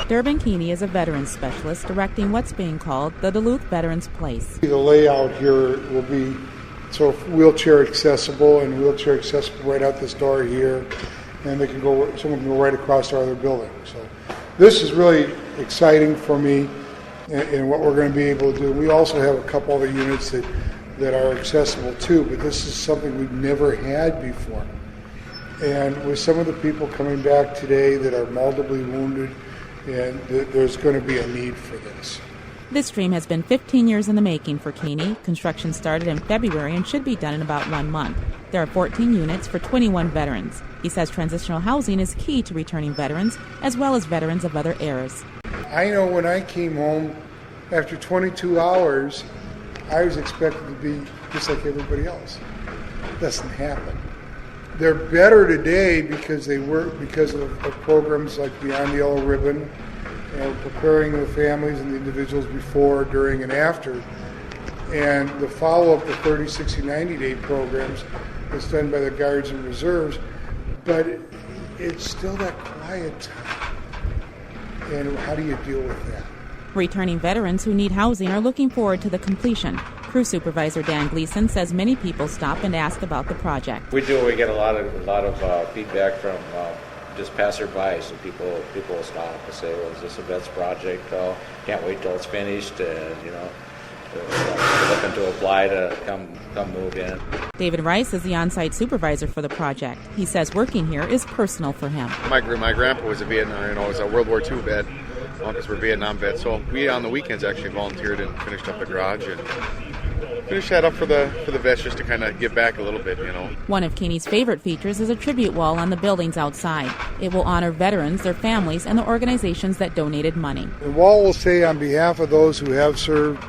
Durbin Keeney is a veterans specialist directing what's being called the Duluth Veterans Place. The layout here will be so wheelchair accessible right out this door here, and someone can go right across our other building. So this is really exciting for me and what we're going to be able to do. We also have a couple other units that are accessible too, but this is something we've never had before. And with some of the people coming back today that are multiply wounded, and there's going to be a need for this. This dream has been 15 years in the making for Keeney. Construction started in February and should be done in about 1 month. There are 14 units for 21 veterans. He says transitional housing is key to returning veterans, as well as veterans of other eras. I know when I came home after 22 hours, I was expected to be just like everybody else. It doesn't happen. They're better today because of programs like Beyond the Yellow Ribbon, preparing the families and the individuals before, during, and after. And the follow-up, the 30, 60, 90-day programs that's done by the Guards and Reserves. But it's still that quiet time. And how do you deal with that? Returning veterans who need housing are looking forward to the completion. Crew Supervisor Dan Gleason says many people stop and ask about the project. We do. We get a lot of feedback from just passersby. So people will stop and say, "Well, is this a vets project? Oh, can't wait till it's finished." And looking to apply to come move in. David Rice is the on-site supervisor for the project. He says working here is personal for him. My grandpa was a was a World War II vet. Because we're Vietnam vets, so we on the weekends actually volunteered and finished up the garage and finished that up for the vets just to kind of give back a little bit, One of Keeney's favorite features is a tribute wall on the buildings outside. It will honor veterans, their families, and the organizations that donated money. The wall will say on behalf of those who have served,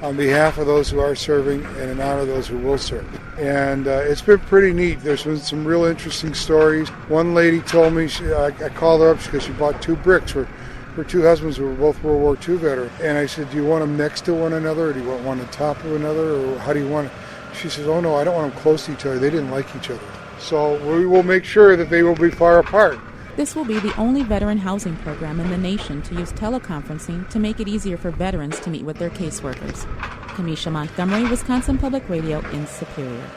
on behalf of those who are serving, and in honor of those who will serve. And it's been pretty neat. There's been some real interesting stories. One lady told me, I called her up because she bought 2 bricks for her 2 husbands who were both World War II veterans. And I said, do you want them next to one another, or do you want one on top of another, or how do you want it? She says, oh no, I don't want them close to each other. They didn't like each other. So we will make sure that they will be far apart. This will be the only veteran housing program in the nation to use teleconferencing to make it easier for veterans to meet with their caseworkers. Camisha, Montgomery, Wisconsin Public Radio in Superior.